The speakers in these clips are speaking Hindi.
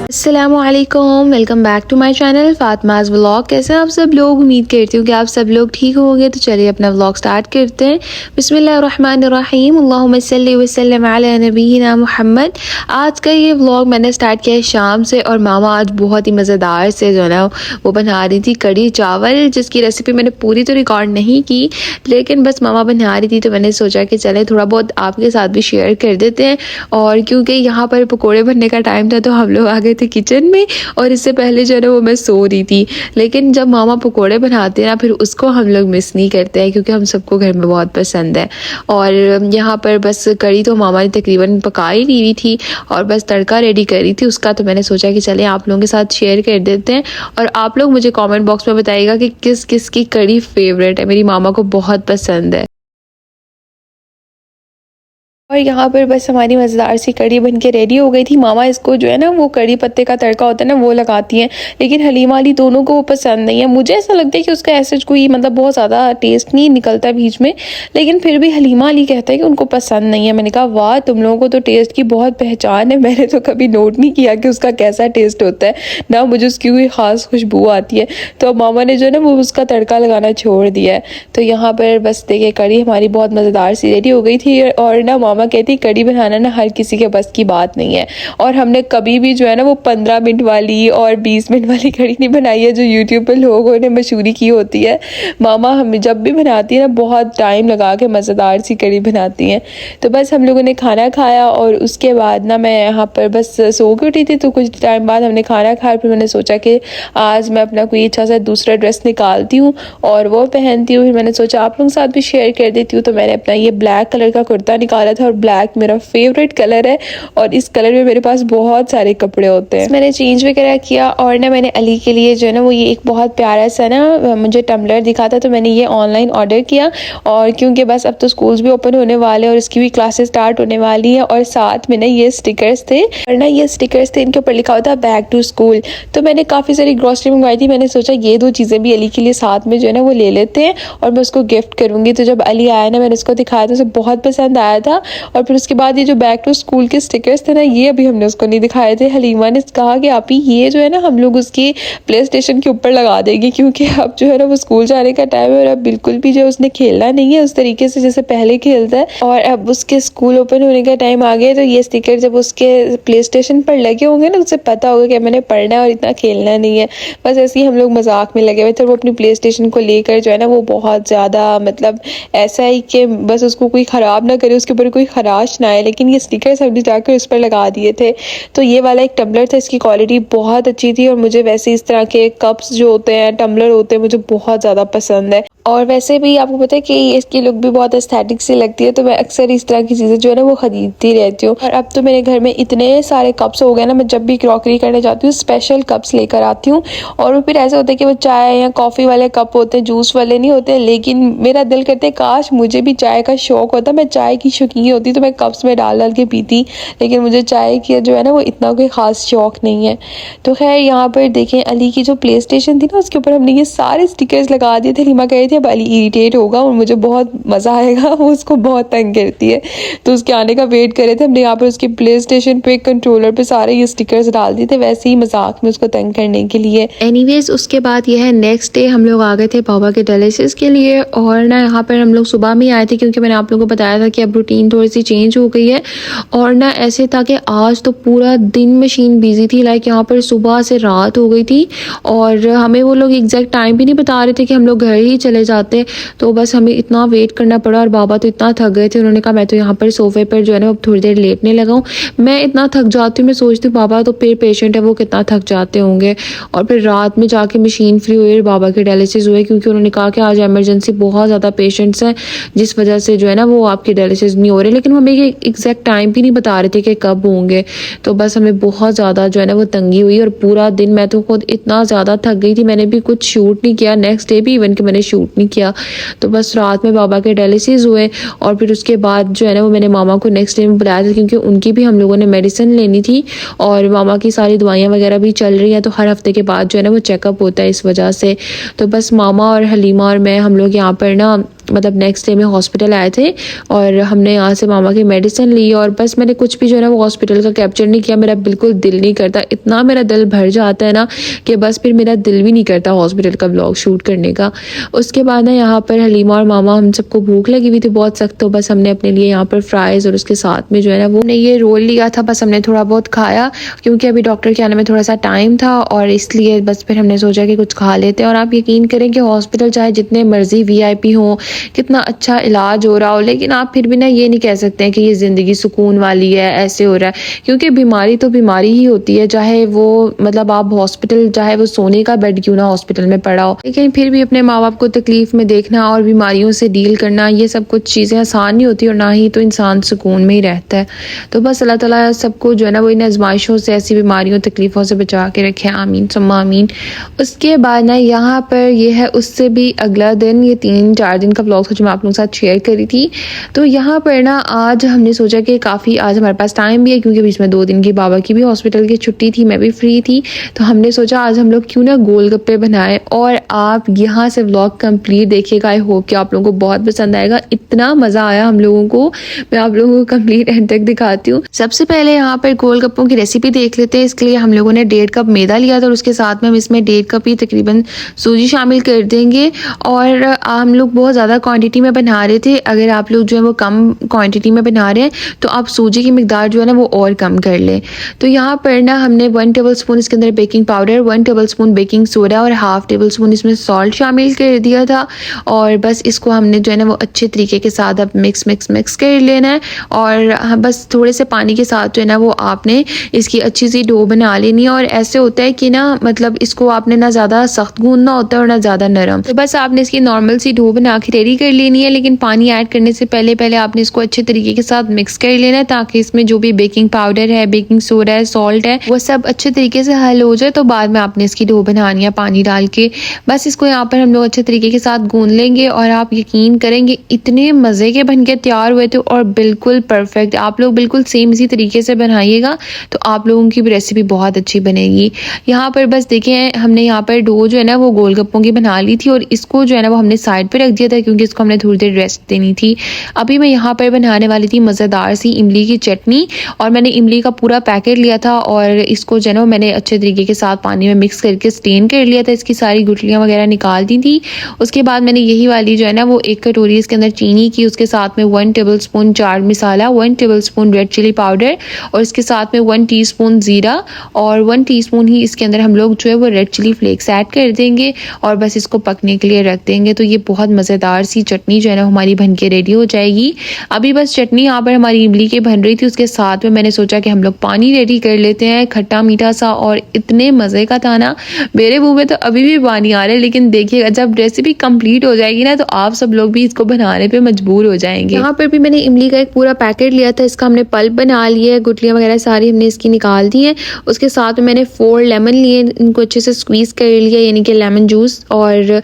अस्सलामुअलैकुम, welcome back to my channel Fatima's vlog. कैसे हैं आप सब लोग? उम्मीद करती हूँ कि आप सब लोग ठीक होंगे। तो चलिए अपना व्लॉग स्टार्ट करते हैं। बिस्मिल्लाहिर्रहमानिर्रहीम, अल्लाहुम्मा सल्ली व सल्लिम अला नबीना मुहम्मद। आज का ये व्लॉग मैंने स्टार्ट किया है शाम से, और मामा आज बहुत ही मज़ेदार से जो है ना वो बना रही थी कड़ी चावल, जिसकी रेसिपी मैंने पूरी तो रिकॉर्ड नहीं की, लेकिन बस मामा बना रही थी तो मैंने सोचा कि चले थोड़ा बहुत आपके साथ भी शेयर कर देते हैं। और क्योंकि यहाँ पर पकौड़े बनने का टाइम था तो हम लोग आ गए थे किचन में, और इससे पहले जो है ना वो मैं सो रही थी। लेकिन जब मामा पकोड़े बनाते हैं ना फिर उसको हम लोग मिस नहीं करते हैं, क्योंकि हम सबको घर में बहुत पसंद है। और यहाँ पर बस कड़ी तो मामा ने तकरीबन पका ही ली हुई थी, और बस तड़का रेडी कर रही थी उसका। तो मैंने सोचा कि चले आप लोगों के साथ शेयर कर देते हैं, और आप लोग मुझे कॉमेंट बॉक्स में बताइएगा कि किस किस की कड़ी फेवरेट है। मेरी मामा को बहुत पसंद है। और यहाँ पर बस हमारी मज़ेदार सी कड़ी बन के रेडी हो गई थी। मामा इसको जो है ना वो कड़ी पत्ते का तड़का होता है ना वो लगाती हैं, लेकिन हलीमा अली दोनों को वो पसंद नहीं है। मुझे ऐसा लगता है कि उसका ऐसे कोई मतलब बहुत ज़्यादा टेस्ट नहीं निकलता बीच में, लेकिन फिर भी हलीमा अली कहता है कि उनको पसंद नहीं है। मैंने कहा वाह, तुम लोगों को तो टेस्ट की बहुत पहचान है, मैंने तो कभी नोट नहीं किया कि उसका कैसा टेस्ट होता है ना, मुझे उसकी कोई ख़ास खुशबू आती है। तो मामा ने जो है ना वो उसका तड़का लगाना छोड़ दिया है। तो यहाँ पर बस देखिए कड़ी हमारी बहुत मज़ेदार सी रेडी हो गई थी। और ना मामा कहती कड़ी बनाना ना हर किसी के बस की बात नहीं है, और हमने कभी भी जो है ना वो 15 मिनट वाली और 20 मिनट वाली कड़ी नहीं बनाई है जो यूट्यूब पे लोगों ने मशहूरी की होती है। मामा हम जब भी बनाती है ना बहुत टाइम लगा के मज़ेदार सी कड़ी बनाती हैं। तो बस हम लोगों ने खाना खाया, और उसके बाद ना मैं यहाँ पर बस सो के उठी थी। तो कुछ टाइम बाद हमने खाना खाया, फिर मैंने सोचा कि आज मैं अपना कोई अच्छा सा दूसरा ड्रेस निकालती हूँ और वो पहनती हूँ। फिर मैंने सोचा आप लोगों के साथ भी शेयर कर देती हूँ। तो मैंने अपना ये ब्लैक कलर का कुर्ता निकाला था, और ब्लैक मेरा फेवरेट कलर है, और इस कलर में मेरे पास बहुत सारे कपड़े होते हैं। मैंने चेंज वगैरह किया, और ना मैंने अली के लिए जो है ना वो ये एक बहुत प्यारा सा ना मुझे टम्बलर दिखा था, तो मैंने ये ऑनलाइन ऑर्डर किया। और क्योंकि बस अब तो स्कूल्स भी ओपन होने वाले हैं और इसकी भी क्लासेस स्टार्ट होने वाली हैं, और साथ में ना ये स्टिकर्स थे, और ना ये स्टिकर्स थे इनके ऊपर लिखा हुआ था बैक टू स्कूल। तो मैंने काफ़ी सारी ग्रॉसरी मंगवाई थी। मैंने सोचा ये दो चीज़ें भी अली के लिए साथ में जो है ना वो ले लेते हैं, और मैं उसको गिफ्ट करूँगी। तो जब अली आया ना मैंने उसको दिखाया तो उसे बहुत पसंद आया था। और फिर उसके बाद ये जो बैक टू स्कूल के स्टिकर्स थे ना ये अभी हमने उसको नहीं दिखाए थे। हलीमा ने कहा कि आप ही ये जो है ना हम लोग उसकी प्ले स्टेशन के ऊपर लगा देंगे, क्योंकि अब जो है ना वो स्कूल जाने का टाइम है, और अब बिल्कुल भी जो उसने खेलना नहीं है उस तरीके से जैसे पहले खेलता है। और अब उसके स्कूल ओपन होने का टाइम आ गया, तो ये स्टिकर जब उसके प्ले स्टेशन पर लगे होंगे ना उसे पता होगा कि मैंने पढ़ना है और इतना खेलना नहीं है। बस ऐसे ही हम लोग मजाक में लगे हुए थे। वो अपनी प्ले स्टेशन को लेकर जो है ना वो बहुत ज़्यादा मतलब ऐसा है कि बस उसको कोई ख़राब ना करे, उसके ऊपर कोई खराश ना आए। लेकिन ये स्टिकर्स हमने जाकर उस पर लगा दिए थे। तो ये वाला एक टम्बलर था, इसकी क्वालिटी बहुत अच्छी थी, और मुझे वैसे इस तरह के कप्स जो होते हैं टम्बलर होते हैं मुझे बहुत ज़्यादा पसंद है। और वैसे भी आपको पता है कि इसकी लुक भी बहुत एस्थेटिक सी लगती है, तो मैं अक्सर इस तरह की चीज़ें जो है ना वो खरीदती रहती हूँ। और अब तो मेरे घर में इतने सारे कप्स हो गए ना, मैं जब भी क्रॉकरी करने जाती हूँ स्पेशल कप्स लेकर आती हूँ। और वो फिर ऐसा होता है कि वो चाय या कॉफ़ी वाले कप होते हैं, जूस वाले नहीं होते। लेकिन मेरा दिल करता है काश मुझे भी चाय का शौक होता, मैं चाय की शौकीन होती तो मैं कप्स में डाल डाल के पीती। लेकिन मुझे चाय की जो है ना वो इतना कोई ख़ास शौक नहीं है। तो खैर यहाँ पर देखें अली की जो प्ले स्टेशन थी ना उसके ऊपर हमने ये सारे स्टिकर्स लगा दिए थे। रीमा कह रही थी अब अली इरिटेट होगा और मुझे बहुत मज़ा आएगा, वो उसको बहुत तंग करती है। तो उसके आने का वेट कर रहे थे। हमने यहाँ पर उसके प्ले स्टेशन पे कंट्रोलर पे सारे ये स्टिकर्स डाल दिए थे, वैसे ही मजाक में उसको तंग करने के लिए। एनीवेज उसके बाद यह है नेक्स्ट डे हम लोग आ गए थे बाबा के डायलिसिस के लिए। और ना यहाँ पर हम लोग सुबह में आए थे, क्योंकि मैंने आप लोगों को बताया था कि अब रूटीन थोड़ी सी चेंज हो गई है। और ना ऐसे था कि आज तो पूरा दिन मशीन बिजी थी, लाइक यहाँ पर सुबह से रात हो गई थी, और हमें वो लोग एग्जैक्ट टाइम भी नहीं बता रहे थे कि हम लोग घर ही चले जाते। तो बस हमें इतना वेट करना पड़ा, और बाबा तो इतना थक गए थे, उन्होंने कहा मैं तो यहाँ पर सोफे पर जो है ना अब थोड़ी देर लेटने लगा हूँ। मैं इतना थक जाती हूँ, मैं सोचती हूँ बाबा तो फिर पेशेंट है वो कितना थक जाते होंगे। और फिर रात में जाके मशीन फ्री हुई, बाबा के डायलिसिस हुए, क्योंकि उन्होंने कहा कि आज एमरजेंसी बहुत ज़्यादा पेशेंट्स हैं जिस वजह से जो है ना वो आपके डायलिसिस नहीं हो रहे। लेकिन वो हमें एग्जैक्ट टाइम भी नहीं बता रहे थे कि कब होंगे। तो बस हमें बहुत ज़्यादा जो है ना वो तंगी हुई, और पूरा दिन मैं तो खुद इतना ज़्यादा थक गई थी, मैंने भी कुछ शूट नहीं किया, नेक्स्ट डे भी इवन कि मैंने शूट नहीं किया। तो बस रात में बाबा के डायलिसिस हुए, और फिर उसके बाद जो है ना वो मैंने मामा को नेक्स्ट डे में बुलाया था, क्योंकि उनकी भी हम लोगों ने मेडिसिन लेनी थी और मामा की सारी दवाइयाँ वगैरह भी चल रही हैं, तो हर हफ्ते के बाद जो है ना वो चेकअप होता है इस वजह से। तो बस मामा और हलीमा और मैं हम लोग यहाँ पर ना मतलब नेक्स्ट डे में हॉस्पिटल आए थे, और हमने यहाँ से मामा की मेडिसिन ली, और बस मैंने कुछ भी जो है ना वो हॉस्पिटल का कैप्चर नहीं किया। मेरा बिल्कुल दिल नहीं करता, इतना मेरा दिल भर जाता है ना कि बस फिर मेरा दिल भी नहीं करता हॉस्पिटल का ब्लॉग शूट करने का। उसके बाद ना यहाँ पर हलीमा और मामा, हम सबको भूख लगी हुई थी बहुत सख्त, तो बस हमने अपने लिए यहाँ पर फ्राइज़ और उसके साथ में जो है ना वो ये रोल लिया था, बस हमने थोड़ा बहुत खाया क्योंकि अभी डॉक्टर के आने में थोड़ा सा टाइम था, और इसलिए बस फिर हमने सोचा कि कुछ खा लेते हैं। और आप यकीन करें कि हॉस्पिटल चाहे जितने मर्जी VIP हों, कितना अच्छा इलाज हो रहा हो, लेकिन आप फिर भी ना ये नहीं कह सकते हैं कि ये ज़िंदगी सुकून वाली है, ऐसे हो रहा है, क्योंकि बीमारी तो बीमारी ही होती है, चाहे वो मतलब आप हॉस्पिटल, चाहे वो सोने का बेड क्यों ना हॉस्पिटल में पड़ा हो, लेकिन फिर भी अपने माँ बाप को तकलीफ में देखना और बीमारियों से डील करना, ये सब कुछ चीज़ें आसान नहीं होती, और ना ही तो इंसान सुकून में ही रहता है। तो बस अल्लाह ताला सबको जो है ना वो इन आजमाइशों से, ऐसी बीमारियों तकलीफ़ों से बचा के रखे, आमीन सुम्मा आमीन। उसके बाद ना यहाँ पर ये है उससे भी अगला दिन, ये 3-4 दिन का ब्लॉग था जो मैं आप लोगों के साथ शेयर करी थी। तो यहाँ पर ना आज हमने सोचा कि काफ़ी आज हमारे पास टाइम भी है, क्योंकि बीच में 2 दिन की बाबा की भी हॉस्पिटल की छुट्टी थी, मैं भी फ्री थी, तो हमने सोचा आज हम लोग क्यों ना गोलगप्पे बनाएं। और आप यहाँ से व्लॉग कंप्लीट देखिएगा, आई होप कि आप लोगों को बहुत पसंद आएगा। इतना मज़ा आया हम लोगों को, मैं आप लोगों को कंप्लीट एंड तक दिखाती हूँ। सबसे पहले यहाँ पर गोलगप्पों की रेसिपी देख लेते हैं। इसके लिए हम लोगों ने 1.5 कप मैदा लिया था, और उसके साथ में हम इसमें 1.5 कप ही तकरीबन सूजी शामिल कर देंगे। और हम लोग बहुत ज़्यादा क्वांटिटी में बना रहे थे, अगर आप लोग जो है वो कम क्वांटिटी में बना रहे हैं तो आप सूजी की मिकदार जो है ना वो और कम कर लें। तो यहाँ पर ना हमने 1 टेबल स्पून इसके अंदर baking powder, 1 table spoon baking soda और हाफ टेबल स्पून इसमें सॉल्ट शामिल कर दिया था, और बस इसको हमने जो है ना वो अच्छे तरीके के साथ अब मिक्स कर लेना है। और बस थोड़े से पानी के साथ जो है ना वो आपने इसकी अच्छी सी डो बना लेनी है। और ऐसे होता है कि ना मतलब इसको आपने ना ज़्यादा सख्त गूंदना होता है और ना ज़्यादा नरम, तो बस आपने इसकी नॉर्मल सी डो बना के रेडी कर लेनी है। लेकिन पानी ऐड करने से पहले आपने इसको अच्छे तरीके के साथ मिक्स कर लेना है, ताकि इसमें जो भी बेकिंग पाउडर है, बेकिंग सोडा है, सॉल्ट है, वो सब अच्छे तरीके से हल हो जाए। तो बाद में आपने इसकी डो बनानी है पानी डाल के। बस इसको यहाँ पर हम लोग अच्छे तरीके के साथ गूंद लेंगे, और आप यकीन करेंगे इतने मज़े के बन के तैयार हुए थे, और बिल्कुल परफेक्ट। आप लोग बिल्कुल सेम इसी तरीके से बनाइएगा तो आप लोगों की भी रेसिपी बहुत अच्छी बनेगी। यहाँ पर बस देखें, हमने यहाँ पर डो जो है ना वो गोलगप्पों की बना ली थी, और इसको जो है ना वो हमने साइड पे रख दिया था, क्योंकि इसको हमने थोड़ी देर रेस्ट देनी थी। अभी मैं यहाँ पर बनाने वाली थी मज़ेदार सी इमली की चटनी, और मैंने इमली का पूरा पैकेट लिया था, और इसको जो है ना मैंने अच्छे तरीके के साथ पानी में मिक्स करके स्टेन कर लिया था, इसकी सारी गुठलियाँ वगैरह निकाल दी थी। उसके बाद मैंने यही वाली जो है ना वो 1 कटोरी इसके अंदर चीनी की, उसके साथ में 1 tablespoon chaat masala, 1 tablespoon red chilli powder, और इसके साथ में 1 टीस्पून ज़ीरा, और 1 टीस्पून ही इसके अंदर हम लोग जो है वो रेड चिली फ्लेक्स ऐड कर देंगे, और बस इसको पकने के लिए रख देंगे। तो ये बहुत मज़ेदार सी चटनी जो है ना हमारी बन के रेडी हो जाएगी। अभी बस चटनी यहाँ पर हमारी इमली की बन रही थी, उसके साथ में मैंने सोचा कि हम लोग पानी रेडी कर लेते हैं, खट्टा मीठा सा, और इतने मज़े का था ना, मेरे मुँह में तो अभी भी पानी आ रहा है। लेकिन देखिएगा जब रेसिपी कंप्लीट हो जाएगी ना, तो आप सब लोग भी इसको बनाने पे मजबूर हो जाएंगे। यहाँ पर भी मैंने इमली का एक पूरा पैकेट लिया था, इसका हमने पल्प बना लिया है, गुठलियाँ वगैरह सारी हमने इसकी निकाल दी हैं। उसके साथ में मैंने 4 लेमन लिए, इनको अच्छे से स्क्वीज़ कर लिया, यानी कि लेमन जूस, और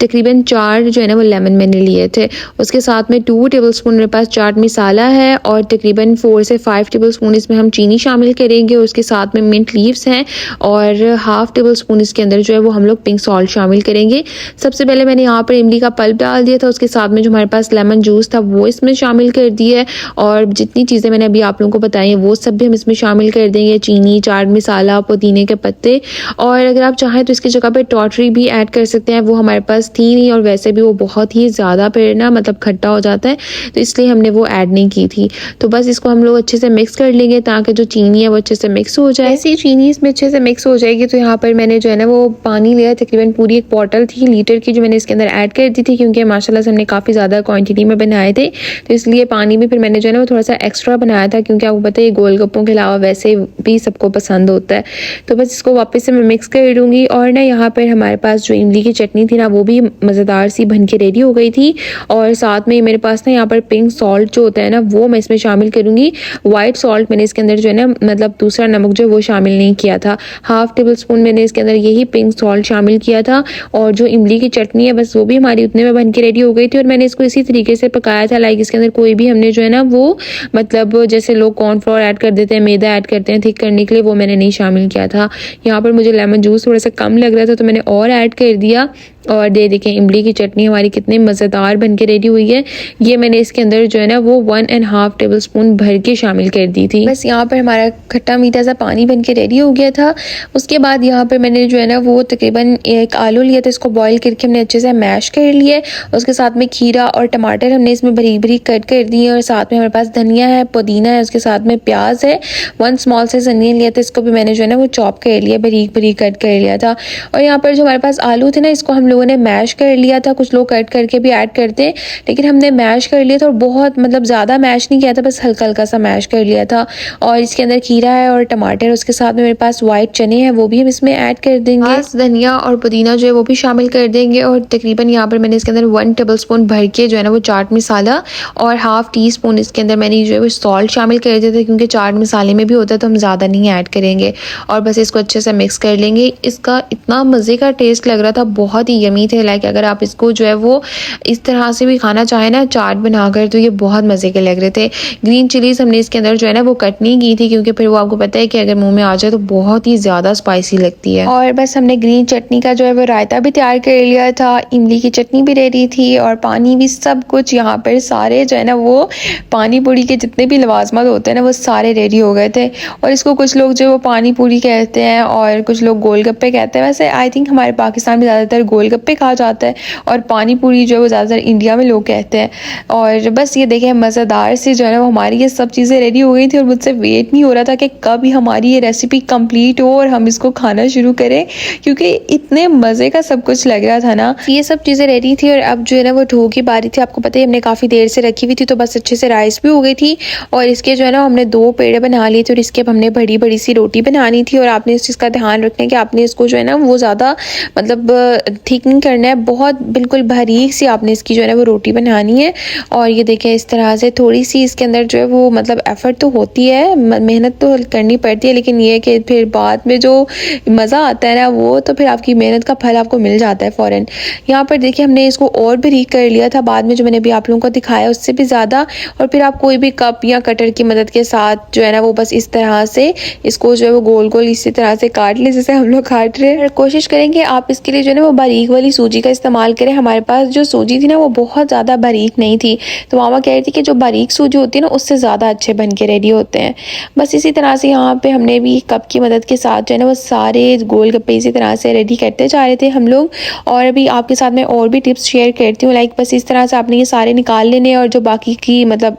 तकरीबन 4 जो है ना वो लेमन मैंने लिए थे। उसके साथ में 2 टेबल स्पून मेरे पास चाट मसाला है, और तकरीबन 4 से 5 टेबल स्पून इसमें हम चीनी शामिल करेंगे। उसके साथ में मिंट लीव्स हैं, और हाफ टेबल स्पून इसके अंदर जो है वो हम लोग पिंक सॉल्ट शामिल करेंगे। सबसे पहले मैंने यहाँ पर इमली का पल्प डाल दिया था, उसके साथ में जो हमारे पास लेमन जूस था वो इसमें शामिल कर दिया है, और जितनी चीज़ें मैंने अभी आप लोगों को बताई हैं वो सब भी हम इसमें शामिल कर देंगे, चीनी, चाट मसाला, पुदीने के पत्ते, और अगर आप चाहें तो इसकी जगह पे टॉटरी भी ऐड कर सकते हैं, वो हमारे पास थी नहीं, और वैसे भी वो बहुत ही ज़्यादा फिर ना मतलब खट्टा हो जाता है, तो इसलिए हमने वो ऐड नहीं की थी। तो बस इसको हम लोग अच्छे से मिक्स कर लेंगे, ताकि जो चीनी है वो अच्छे से मिक्स हो जाए। ऐसी चीनी इसमें अच्छे से मिक्स हो जाएगी, तो यहाँ पर मैंने जो है ना वो पानी लिया, तकरीबन पूरी एक बॉटल थी लीटर की, जो मैंने इसके अंदर ऐड कर दी थी, क्योंकि माशाल्लाह से हमने काफ़ी ज़्यादा क्वांटिटी में बनाए थे, तो इसलिए पानी भी फिर मैंने जो है ना वो थोड़ा सा एक्स्ट्रा बनाया था, क्योंकि आपको पता है गोलगप्पों के अलावा वैसे भी सबको पसंद होता है। तो बस इसको वापस से मैं मिक्स कर दूँगी, और ना यहाँ पर हमारे पास जो इमली की चटनी थी ना वो भी मज़ेदार सी बन के रेडी हो गई थी, और साथ में मेरे पास ना यहाँ पर पिंक सॉल्ट सॉल्ट जो होता है ना वो मैं इसमें शामिल करूँगी। वाइट सॉल्ट मैंने इसके अंदर जो है ना मतलब दूसरा नमक जो है वो शामिल नहीं किया था। हाफ टेबल स्पून मैंने इसके अंदर यही पिंक सॉल्ट शामिल किया था। और जो इमली की चटनी है बस वो भी हमारी उतने में बन के रेडी हो गई थी। और मैंने इसको इसी तरीके से पकाया था, लाइक इसके अंदर कोई भी हमने जो है ना वो मतलब जैसे लोग कॉर्नफ्लोर ऐड कर देते हैं, मैदा ऐड करते हैं थिक करने के लिए, वो मैंने नहीं शामिल किया था। यहाँ पर मुझे लेमन जूस थोड़ा सा कम लग रहा था तो मैंने और ऐड कर दिया। और ये देखें इमली की चटनी हमारी कितनी मज़ेदार बन के रेडी हुई है। ये मैंने इसके अंदर जो है ना वो 1.5 टेबल स्पून भर के शामिल कर दी थी। बस यहाँ पर हमारा खट्टा मीठा सा पानी बन के रेडी हो गया था। उसके बाद यहाँ पर मैंने जो है ना वो तकरीबन एक आलू लिया था, इसको बॉईल करके हमने अच्छे से मैश कर लिया। उसके साथ में खीरा और टमाटर हमने इसमें बारीक बारीक कट कर दिए। और साथ में हमारे पास धनिया है, पुदीना है, उसके साथ में प्याज है। 1 स्मॉल साइज अनियन लिया था, इसको भी मैंने जो है ना वो चॉप कर लिया, बारीक बारीक कट कर लिया था। और यहाँ पर जो हमारे पास आलू थे ना इसको हम लोगों ने मैश कर लिया था। कुछ लोग कट करके भी ऐड करते हैं लेकिन हमने मैश कर लिया था और बहुत मतलब ज़्यादा मैश नहीं किया था, बस हल्का हल्का सा मैश कर लिया था। और इसके अंदर खीरा है और टमाटर, उसके साथ में मेरे पास वाइट चने हैं वो भी हम इसमें ऐड कर देंगे। धनिया और पुदीना जो है वो भी शामिल कर देंगे। और तकरीबन यहाँ पर मैंने इसके अंदर 1 टेबल स्पून भर के जो है ना वो चाट मसाला और हाफ टी स्पून इसके अंदर मैंने जो है वो सॉल्ट शामिल कर दिया था, क्योंकि चाट मसाले में भी होता है तो हम ज़्यादा नहीं ऐड करेंगे। और बस इसको अच्छे से मिक्स कर लेंगे। इसका इतना मज़े का टेस्ट लग रहा था, बहुत ही यमी थे। लाइक अगर आप इसको जो है वो इस तरह से भी खाना चाहें ना चाट बनाकर तो ये बहुत मज़े के लग रहे थे। ग्रीन चिलीज़ हमने इसके अंदर जो है ना वो कट नहीं की थी, क्योंकि फिर वो आपको पता है कि अगर मुंह में आ जाए तो बहुत ही ज़्यादा स्पाइसी लगती है। और बस हमने ग्रीन चटनी का जो है वो रायता भी तैयार कर लिया था, इमली की चटनी भी रेडी थी और पानी भी, सब कुछ यहाँ पर सारे जो है ना वो पानी पूरी के जितने भी लवाजमत होते हैं ना वो सारे रेडी हो गए थे। और इसको कुछ लोग जो है वो पानी पूरी कहते हैं और कुछ लोग गोलगप्पे कहते हैं। वैसे आई थिंक हमारे पाकिस्तान में ज़्यादातर गोलगप्पे कहा जाता है और पानी पूरी जो है वो ज़्यादातर इंडिया में लोग कहते हैं। और बस ये देखें मज़ेदार से जो है ना वो हमारी ये सब चीज़ें रेडी हो गई थी। और मुझसे वेट नहीं हो रहा था कि कब हमारी ये रेसिपी कंप्लीट हो और हम इसको खाना शुरू करें, क्योंकि इतने मज़े का सब कुछ लग रहा था ना। ये सब चीज़ें रेडी थी और अब जो है ना वो ढो की बारी थी। आपको पता है हमने काफ़ी देर से रखी हुई थी तो बस अच्छे से राइस भी हो गई थी। और इसके जो है ना हमने 2 पेड़े बना लिए थे और इसके अब हमने बड़ी बड़ी सी रोटी बनानी थी। और आपने इस चीज़ का ध्यान रखना है कि आपने इसको जो है ना वो ज़्यादा मतलब ठीक नहीं करना है, बहुत बिल्कुल बारीक सी आपने इसकी जो है ना वो रोटी बनानी है। और ये देखें इस तरह से थोड़ी सी इसके अंदर जो है वो मतलब एफ़र्ट तो होती है, मेहनत तो करनी पड़ती है, लेकिन ये कि फिर बाद में जो मज़ा आता है ना वो तो फिर आपकी मेहनत का फल आपको मिल जाता है फ़ौरन। यहाँ पर देखिए हमने इसको और बारीक कर लिया था बाद में, जो मैंने अभी आप लोगों को दिखाया उससे भी ज़्यादा। और फिर आप कोई भी कप या कटर की मदद के साथ जो है ना वो बस इस तरह से इसको जो है वो गोल गोल इसी तरह से काट ले जैसे हम लोग काट रहे हैं। कोशिश करेंगे आप इसके लिए जो है ना वो बारीक वाली सूजी का इस्तेमाल करें। हमारे पास जो सूजी थी ना वो बहुत ज़्यादा बारीक नहीं थी, तो मामा कह रही थी कि जो बारीक सूजी होती है ना उससे ज़्यादा अच्छे बन के रेडी होते हैं। बस इसी तरह से यहाँ पे हमने भी कप की मदद के साथ जो है ना वो सारे गोलगप्पे इसी तरह से रेडी करते जा रहे थे हम लोग। और अभी आपके साथ मैं और भी टिप्स शेयर करती हूँ। लाइक बस इस तरह से आपने ये सारे निकाल लेने और जो बाकी की मतलब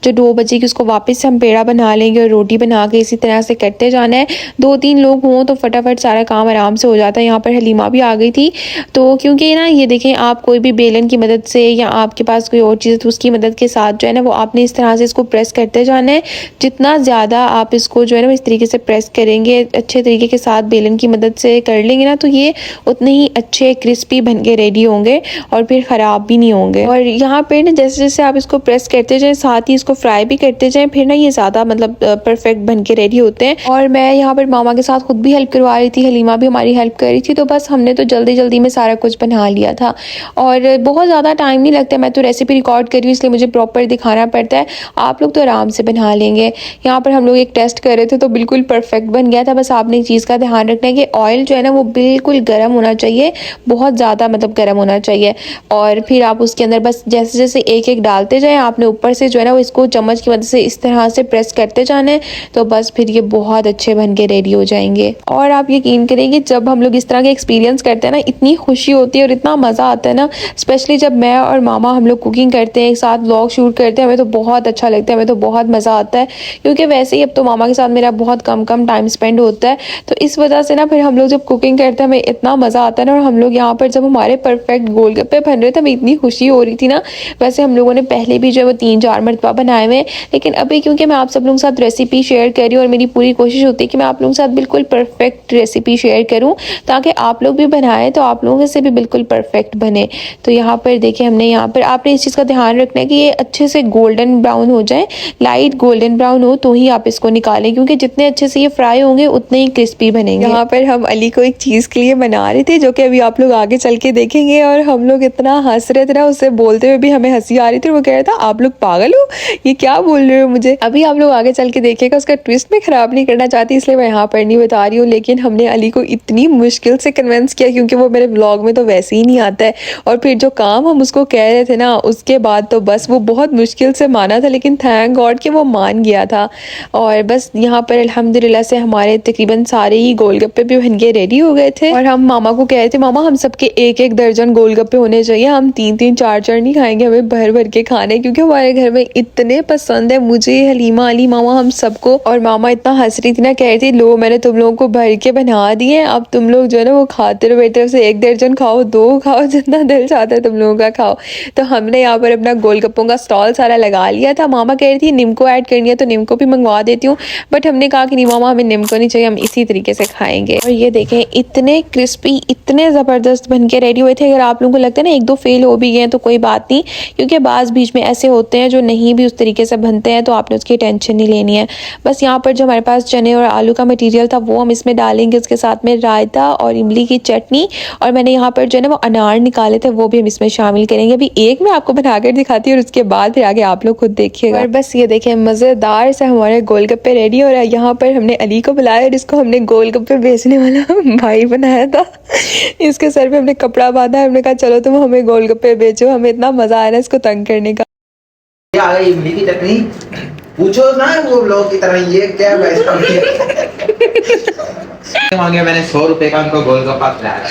जो डो बचेगी उसको वापस हम पेड़ा बना लेंगे और रोटी बना के इसी तरह से करते जाना है। 2-3 लोग हों तो फटाफट सारा काम आराम से हो जाता है। यहाँ पर हलीमा भी आ गई थी, तो क्योंकि ना ये देखें आप कोई भी बेलन की मदद से या आपके पास कोई और चीज़ तो उसकी मदद के साथ जो है ना वो आपने इस तरह से इसको प्रेस करते जाना है। जितना ज़्यादा आप इसको जो है ना इस तरीके से प्रेस करेंगे, अच्छे तरीके के साथ बेलन की मदद से कर लेंगे ना, तो ये उतने ही अच्छे क्रिस्पी बन के रेडी होंगे और फिर ख़राब भी नहीं होंगे। और यहाँ पे ना जैसे जैसे आप इसको प्रेस करते जाएँ साथ ही इसको फ्राई भी करते जाएँ, फिर ना ये ज़्यादा मतलब परफेक्ट बन के रेडी होते हैं। और मैं यहाँ पर मामा के साथ खुद भी हेल्प करवा रही थी, हलीमा भी हमारी हेल्प कर रही थी, तो बस हमने तो जल्दी जल्दी में सारा कुछ बना लिया था और बहुत ज़्यादा टाइम नहीं लगता। मैं तो रेसिपी रिकॉर्ड कर रही हूँ इसलिए मुझे प्रॉपर दिखाना पड़ता है, आप लोग तो आराम से बना लेंगे। यहाँ पर हम लोग एक टेस्ट कर रहे थे तो बिल्कुल परफेक्ट बन गया था। बस आपने एक चीज़ का ध्यान रखना है कि ऑयल जो है ना वो बिल्कुल गर्म होना चाहिए, बहुत ज़्यादा मतलब गर्म होना चाहिए। और फिर आप उसके अंदर बस जैसे जैसे एक एक डालते जाएँ, आपने ऊपर से जो है ना वो इसको चम्मच की मदद से इस तरह से प्रेस करते जाना है, तो बस फिर ये बहुत अच्छे बन के रेडी हो जाएंगे। और आप यकीन करेंगे जब हम लोग इस तरह के एक्सपीरियंस करते हैं ना इतनी खुशी होती है और इतना मज़ा आता है ना, स्पेशली जब मैं और मामा हम लोग कुकिंग करते हैं, एक साथ व्लॉग शूट करते हैं, हमें तो बहुत अच्छा लगता है, हमें तो बहुत मज़ा आता है। क्योंकि वैसे ही अब तो मामा के साथ मेरा बहुत कम टाइम स्पेंड होता है, तो इस वजह से ना फिर हम लोग जब कुकिंग करते हैं हमें इतना मज़ा आता है ना। और हम लोग यहाँ पर जब हमारे परफेक्ट गोलगप्पे बन रहे थे हमें इतनी खुशी हो रही थी ना। वैसे हम लोगों ने पहले भी जो है वो 3-4 मरतबा बनाए हुए हैं, लेकिन अभी क्योंकि मैं आप सब लोगों के साथ रेसिपी शेयर कर रही हूँ और मेरी पूरी कोशिश होती है कि मैं आप लोगों के साथ बिल्कुल परफेक्ट रेसिपी शेयर करूँ ताकि आप लोग भी बनाएं तो आप आप लोगों से भी बिल्कुल परफेक्ट बने। तो यहाँ पर देखिए हमने यहाँ पर आपने इस चीज़ का ध्यान रखना है कि ये अच्छे से गोल्डन ब्राउन हो जाए, लाइट गोल्डन ब्राउन हो तो ही आप इसको निकालें, क्योंकि जितने अच्छे से ये फ्राई होंगे उतने ही क्रिस्पी बनेंगे। यहाँ पर हम अली को एक चीज़ के लिए बना रहे थे जो कि अभी आप लोग आगे चल के देखेंगे, और हम लोग इतना हंस रहे थे ना, उससे बोलते हुए भी हमें हंसी आ रही थी। वो कह रहा था आप लोग पागल हो, ये क्या बोल रहे हो मुझे। अभी आप लोग आगे चल के देखिएगा, उसका ट्विस्ट मैं खराब नहीं करना चाहती इसलिए मैं यहाँ पर नहीं बता रही हूँ, लेकिन हमने अली को इतनी मुश्किल से कन्विंस किया क्योंकि वो मेरे ब्लॉग में तो वैसे ही नहीं आता है, और फिर जो काम हम उसको कह रहे थे ना उसके बाद तो बस वो बहुत मुश्किल से माना था, लेकिन थैंक गॉड कि वो मान गया था। और बस यहाँ पर अल्हम्दुलिल्लाह से हमारे तकरीबन सारे ही गोलगप्पे भी बन के रेडी हो गए थे, और हम मामा को कह रहे थे मामा हम सबके एक एक दर्जन गोलगप्पे होने चाहिए, हम 3-3 4-4 नहीं खाएंगे, हमें भर भर के खाने, क्योंकि हमारे घर में इतने पसंद है, मुझे, हलीमा, अली, मामा, हम सबको। और मामा इतना हंस रही थी ना, कह रही थी लो मैंने तुम लोगों को भर के बना दिए, अब तुम लोग जो है ना वो खाते रहो, बेटे से 1 दर्जन खाओ, 2 खाओ, जितना दिल चाहता है तुम लोगों का खाओ। तो हमने यहाँ पर अपना गोलगप्पों का स्टॉल सारा लगा लिया था। मामा कह रही थी निम्को ऐड करनी है तो निम्को भी मंगवा देती हूँ, बट हमने कहा कि नहीं मामा हमें निम्को नहीं चाहिए, हम इसी तरीके से खाएंगे। और ये देखें इतने क्रिस्पी, इतने ज़बरदस्त बन के रेडी हुए थे। अगर आप लोगों को लगता है ना 1-2 फेल हो भी गए तो कोई बात नहीं, क्योंकि बाज़ बीच में ऐसे होते हैं जो नहीं भी उस तरीके से बनते हैं, तो आपने उसकी टेंशन नहीं लेनी है। बस यहाँ पर जो हमारे पास चने और आलू का मटीरियल था वो हम इसमें डालेंगे, उसके साथ में रायता और इमली की चटनी, और मैंने यहाँ पर जो है ना वो अनार निकाले थे वो भी हम इसमें शामिल करेंगे। अभी एक मैं आपको बनाकर दिखाती हूँ और उसके बाद फिर आगे आप लोग खुद देखिएगा। और बस ये देखें मज़ेदार से हमारे गोलगप्पे रेडी हो रहा है। यहाँ पर हमने अली को बुलाया और इसको हमने गोलगप्पे बेचने वाला भाई बनाया था। इसके सर पे हमने कपड़ा बांधा, हमने कहा चलो तुम हमें गोलगप्पे बेचो, हमें इतना मजा आ रहा है इसको तंग करने का। आ गई इमली की चटनी, पूछो ना वो लोग की तरह ये क्या पैसा मांगे, मैंने 100 रुपए का उनको गोलगप्पा खिलाया।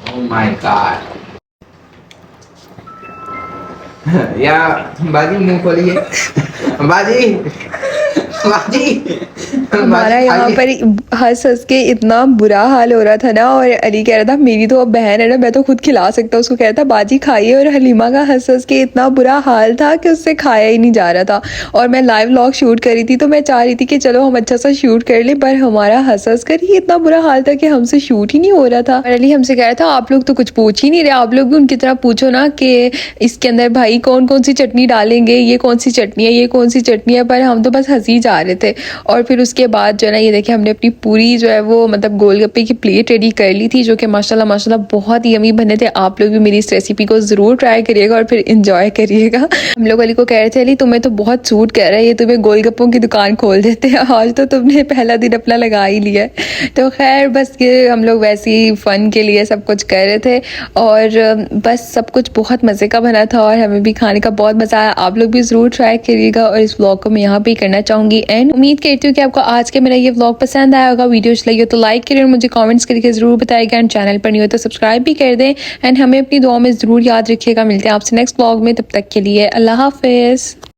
Oh my God. या बाजी मुंह खोलिए, बाजी बाजी। हमारा यहाँ पर हंस हंस के इतना बुरा हाल हो रहा था ना, और अली कह रहा था मेरी तो अब बहन है ना, मैं तो खुद खिला सकता हूँ, उसको कह रहा था बाजी खाइए, और हलीमा का हंस हंस के इतना बुरा हाल था कि उससे खाया ही नहीं जा रहा था। और मैं लाइव व्लॉग शूट कर रही थी तो मैं चाह रही थी कि चलो हम अच्छा सा शूट कर लें, पर हमारा हंस हंस कर ही इतना बुरा हाल था कि हमसे शूट ही नहीं हो रहा था। और अली हमसे कह रहा था आप लोग तो कुछ पूछ ही नहीं रहे, आप लोग भी उनकी तरह पूछो ना कि इसके अंदर भाई कौन कौन सी चटनी डालेंगे, ये कौन सी चटनी है, ये कौन सी चटनी है, पर हम तो बस हंसी जा रहे थे। और फिर उसके बाद जो है ना ये देखिए हमने अपनी पूरी जो है वो मतलब गोलगप्पे की प्लेट रेडी कर ली थी, जो कि माशाल्लाह माशाल्लाह बहुत ही यमी बने थे। आप लोग भी मेरी इस रेसिपी को ज़रूर ट्राई करिएगा और फिर इंजॉय करिएगा। हम लोग अली को कह रहे थे अली तुम्हें तो बहुत सूट कर रहा है, ये तुम्हें गोलगप्पों की दुकान खोल देते हैं, आज तो तुमने पहला दिन अपना लगा ही लिया है। तो खैर बस ये हम लोग वैसे ही फ़न के लिए सब कुछ कर रहे थे, और बस सब कुछ बहुत मज़े का बना था और हमें भी खाने का बहुत मज़ा आया। आप लोग भी ज़रूर ट्राई करिएगा, और इस व्लॉग को मैं यहाँ पे करना चाहूँगी एंड उम्मीद करती हूँ कि आपको आज के मेरा ये व्लॉग पसंद आया होगा। वीडियो अच्छी लगी हो तो लाइक करें और मुझे कमेंट्स करके ज़रूर बताइएगा, एंड चैनल पर नहीं हो तो सब्सक्राइब भी कर दें, एंड हमें अपनी दुआ में ज़रूर याद रखिएगा। मिलते हैं आपसे नेक्स्ट व्लॉग में, तब तक के लिए अल्लाह हाफिज़।